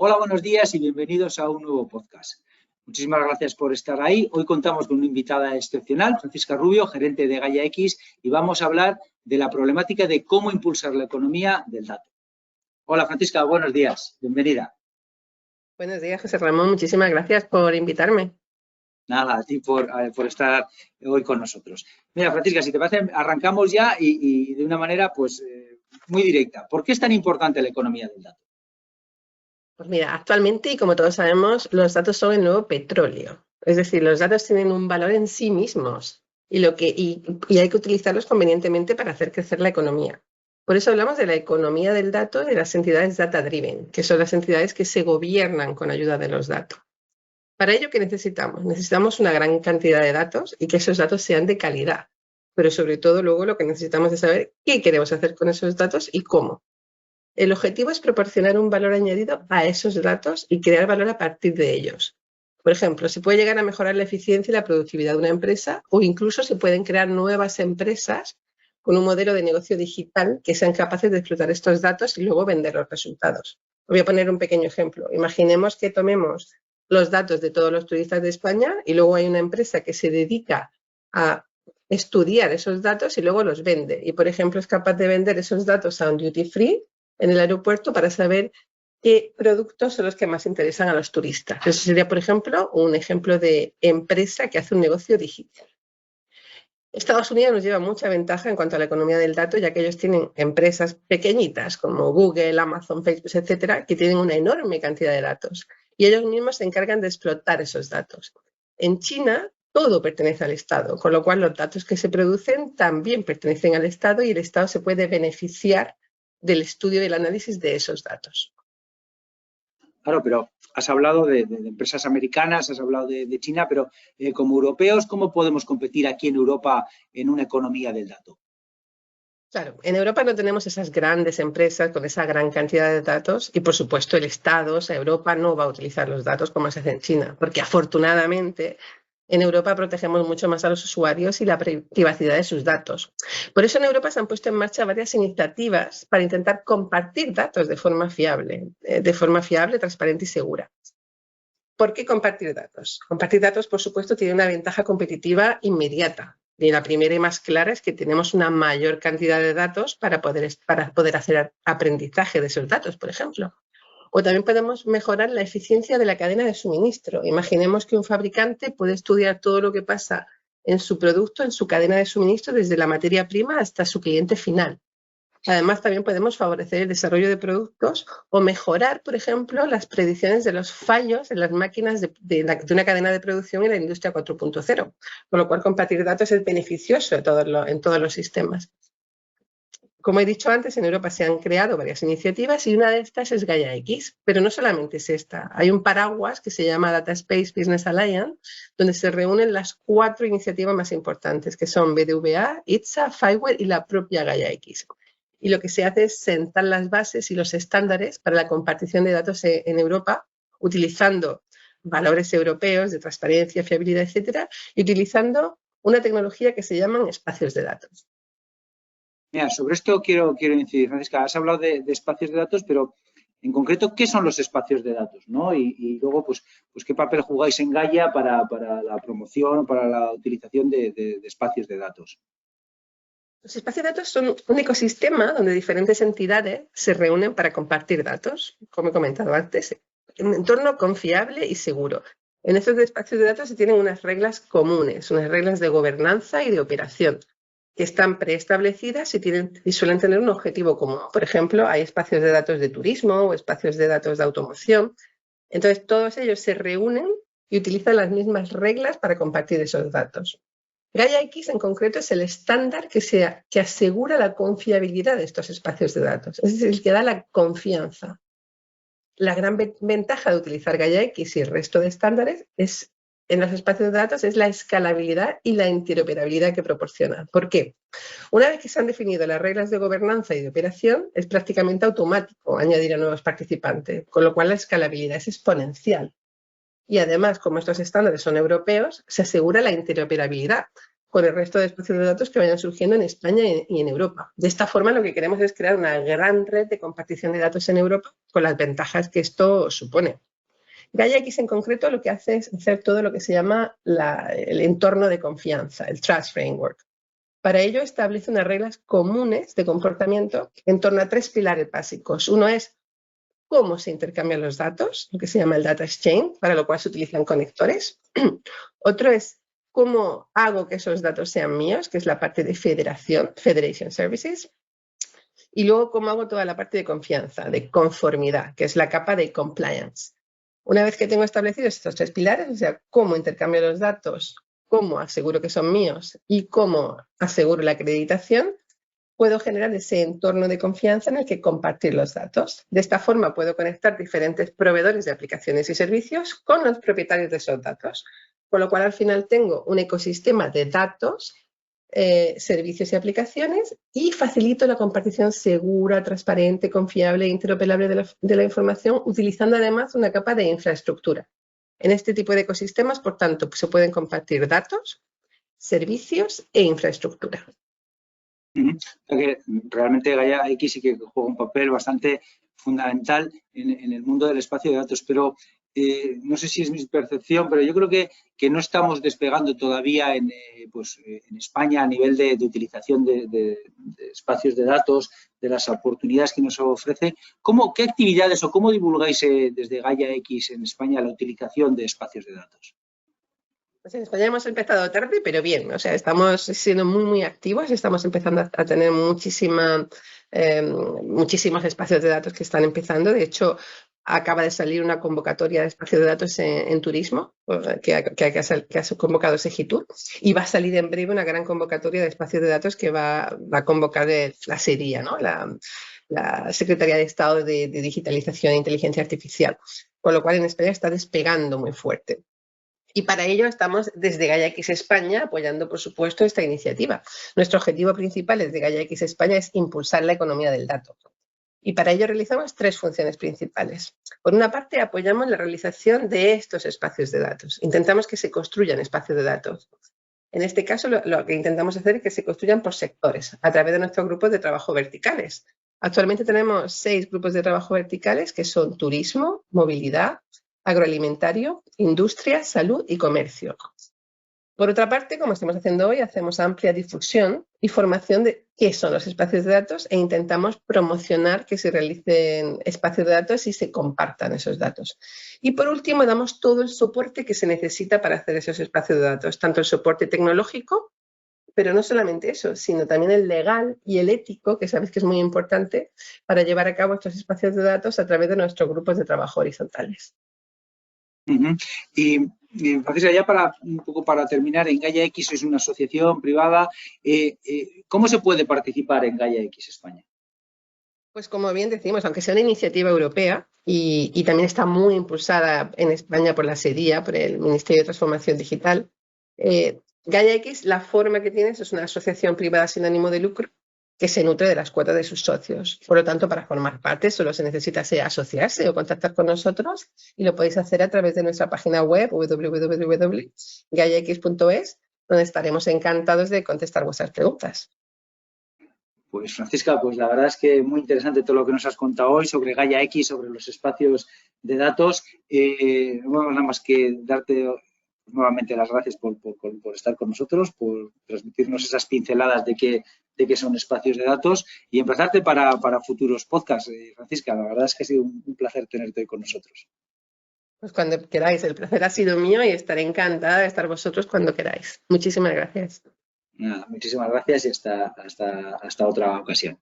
Hola, buenos días y bienvenidos a un nuevo podcast. Muchísimas gracias por estar ahí. Hoy contamos con una invitada excepcional, Francisca Rubio, gerente de Gaia X, y vamos a hablar de la problemática de cómo impulsar la economía del dato. Hola, Francisca, buenos días. Bienvenida. Buenos días, José Ramón. Muchísimas gracias por invitarme. Nada, a ti por estar hoy con nosotros. Mira, Francisca, si te parece, arrancamos ya y de una manera pues muy directa. ¿Por qué es tan importante la economía del dato? Pues mira, actualmente, y como todos sabemos, los datos son el nuevo petróleo. Es decir, los datos tienen un valor en sí mismos y hay que utilizarlos convenientemente para hacer crecer la economía. Por eso hablamos de la economía del dato y de las entidades data-driven, que son las entidades que se gobiernan con ayuda de los datos. Para ello, ¿qué necesitamos? Necesitamos una gran cantidad de datos y que esos datos sean de calidad. Pero sobre todo, luego lo que necesitamos es saber qué queremos hacer con esos datos y cómo. El objetivo es proporcionar un valor añadido a esos datos y crear valor a partir de ellos. Por ejemplo, se puede llegar a mejorar la eficiencia y la productividad de una empresa o incluso se pueden crear nuevas empresas con un modelo de negocio digital que sean capaces de explotar estos datos y luego vender los resultados. Voy a poner un pequeño ejemplo. Imaginemos que tomemos los datos de todos los turistas de España y luego hay una empresa que se dedica a estudiar esos datos y luego los vende. Y, por ejemplo, es capaz de vender esos datos a un duty free en el aeropuerto para saber qué productos son los que más interesan a los turistas. Eso sería, por ejemplo, un ejemplo de empresa que hace un negocio digital. Estados Unidos nos lleva mucha ventaja en cuanto a la economía del dato, ya que ellos tienen empresas pequeñitas como Google, Amazon, Facebook, etcétera, que tienen una enorme cantidad de datos y ellos mismos se encargan de explotar esos datos. En China, todo pertenece al Estado, con lo cual los datos que se producen también pertenecen al Estado y el Estado se puede beneficiar del estudio y el análisis de esos datos. Claro, pero has hablado de empresas americanas, has hablado de China, pero como europeos, ¿cómo podemos competir aquí en Europa en una economía del dato? Claro, en Europa no tenemos esas grandes empresas con esa gran cantidad de datos y, por supuesto, el Estado, o sea, Europa no va a utilizar los datos como se hace en China, porque afortunadamente en Europa protegemos mucho más a los usuarios y la privacidad de sus datos. Por eso en Europa se han puesto en marcha varias iniciativas para intentar compartir datos de forma fiable, transparente y segura. ¿Por qué compartir datos? Compartir datos, por supuesto, tiene una ventaja competitiva inmediata. Y la primera y más clara es que tenemos una mayor cantidad de datos para poder hacer aprendizaje de esos datos, por ejemplo. O también podemos mejorar la eficiencia de la cadena de suministro. Imaginemos que un fabricante puede estudiar todo lo que pasa en su producto, en su cadena de suministro, desde la materia prima hasta su cliente final. Además, también podemos favorecer el desarrollo de productos o mejorar, por ejemplo, las predicciones de los fallos en las máquinas de una cadena de producción en la industria 4.0, con lo cual compartir datos es beneficioso en todos los sistemas. Como he dicho antes, en Europa se han creado varias iniciativas y una de estas es Gaia X, pero no solamente es esta. Hay un paraguas que se llama Data Space Business Alliance, donde se reúnen las 4 iniciativas más importantes, que son BBVA, ITSA, Fireware y la propia Gaia X. Y lo que se hace es sentar las bases y los estándares para la compartición de datos en Europa, utilizando valores europeos de transparencia, fiabilidad, etcétera, y utilizando una tecnología que se llaman espacios de datos. Mira, sobre esto quiero incidir, Francisca. Has hablado de espacios de datos, pero en concreto, ¿qué son los espacios de datos? ¿No? Y luego, pues, ¿qué papel jugáis en Gaia para la promoción, para la utilización de espacios de datos? Los espacios de datos son un ecosistema donde diferentes entidades se reúnen para compartir datos, como he comentado antes, en un entorno confiable y seguro. En estos espacios de datos se tienen unas reglas comunes, unas reglas de gobernanza y de operación, que están preestablecidas y suelen tener un objetivo común. Por ejemplo, hay espacios de datos de turismo o espacios de datos de automoción. Entonces, todos ellos se reúnen y utilizan las mismas reglas para compartir esos datos. Gaia X en concreto es el estándar que asegura la confiabilidad de estos espacios de datos, es decir, el que da la confianza. La gran ventaja de utilizar Gaia X y el resto de estándares en los espacios de datos es la escalabilidad y la interoperabilidad que proporciona. ¿Por qué? Una vez que se han definido las reglas de gobernanza y de operación, es prácticamente automático añadir a nuevos participantes, con lo cual la escalabilidad es exponencial. Y además, como estos estándares son europeos, se asegura la interoperabilidad, con el resto de espacios de datos que vayan surgiendo en España y en Europa. De esta forma, lo que queremos es crear una gran red de compartición de datos en Europa con las ventajas que esto supone. GaiaX en concreto lo que hace es hacer todo lo que se llama el entorno de confianza, el Trust Framework. Para ello establece unas reglas comunes de comportamiento en torno a 3 pilares básicos. Uno es cómo se intercambian los datos, lo que se llama el Data Exchange, para lo cual se utilizan conectores. Otro es cómo hago que esos datos sean míos, que es la parte de Federation Services. Y luego cómo hago toda la parte de confianza, de conformidad, que es la capa de Compliance. Una vez que tengo establecidos estos 3 pilares, o sea, cómo intercambio los datos, cómo aseguro que son míos y cómo aseguro la acreditación, puedo generar ese entorno de confianza en el que compartir los datos. De esta forma puedo conectar diferentes proveedores de aplicaciones y servicios con los propietarios de esos datos, con lo cual al final tengo un ecosistema de datos, servicios y aplicaciones y facilito la compartición segura, transparente, confiable e interoperable de la información, utilizando además una capa de infraestructura. En este tipo de ecosistemas, por tanto, se pueden compartir datos, servicios e infraestructura. Que realmente GaiaX sí que juega un papel bastante fundamental en el mundo del espacio de datos, pero no sé si es mi percepción, pero yo creo que no estamos despegando todavía en España a nivel de utilización de espacios de datos, de las oportunidades que nos ofrece. ¿Qué actividades o cómo divulgáis desde GaiaX en España la utilización de espacios de datos? Pues en España hemos empezado tarde, pero bien, o sea, estamos siendo muy activos, estamos empezando a tener muchísimos espacios de datos que están empezando. De hecho, acaba de salir una convocatoria de espacios de datos en turismo que ha convocado Segitur, y va a salir en breve una gran convocatoria de espacios de datos que va a convocar la SEDIA, ¿no? la Secretaría de Estado de Digitalización e Inteligencia Artificial, con lo cual en España está despegando muy fuerte. Y para ello estamos desde GaiaX España apoyando, por supuesto, esta iniciativa. Nuestro objetivo principal desde GaiaX España es impulsar la economía del dato. Y para ello realizamos 3 funciones principales. Por una parte, apoyamos la realización de estos espacios de datos. Intentamos que se construyan espacios de datos. En este caso, lo que intentamos hacer es que se construyan por sectores, a través de nuestros grupos de trabajo verticales. Actualmente tenemos 6 grupos de trabajo verticales que son turismo, movilidad, agroalimentario, industria, salud y comercio. Por otra parte, como estamos haciendo hoy, hacemos amplia difusión y formación de qué son los espacios de datos e intentamos promocionar que se realicen espacios de datos y se compartan esos datos. Y por último, damos todo el soporte que se necesita para hacer esos espacios de datos, tanto el soporte tecnológico, pero no solamente eso, sino también el legal y el ético, que sabéis que es muy importante para llevar a cabo estos espacios de datos a través de nuestros grupos de trabajo horizontales. Y Francisca, ya un poco para terminar, en GaiaX es una asociación privada. ¿Cómo se puede participar en GaiaX España? Pues como bien decimos, aunque sea una iniciativa europea y también está muy impulsada en España por la SEDIA, por el Ministerio de Transformación Digital, GaiaX, la forma que tiene es una asociación privada sin ánimo de lucro que se nutre de las cuotas de sus socios. Por lo tanto, para formar parte solo se necesita asociarse o contactar con nosotros, y lo podéis hacer a través de nuestra página web www.gaiax.es, donde estaremos encantados de contestar vuestras preguntas. Pues Francisca, pues la verdad es que muy interesante todo lo que nos has contado hoy sobre GaiaX, sobre los espacios de datos. No nada más que darte nuevamente las gracias por estar con nosotros, por transmitirnos esas pinceladas de qué son espacios de datos y emplazarte para futuros podcasts. Francisca, la verdad es que ha sido un placer tenerte hoy con nosotros. Pues cuando queráis, el placer ha sido mío y estaré encantada de estar vosotros cuando queráis. Muchísimas gracias. Nada, muchísimas gracias y hasta otra ocasión.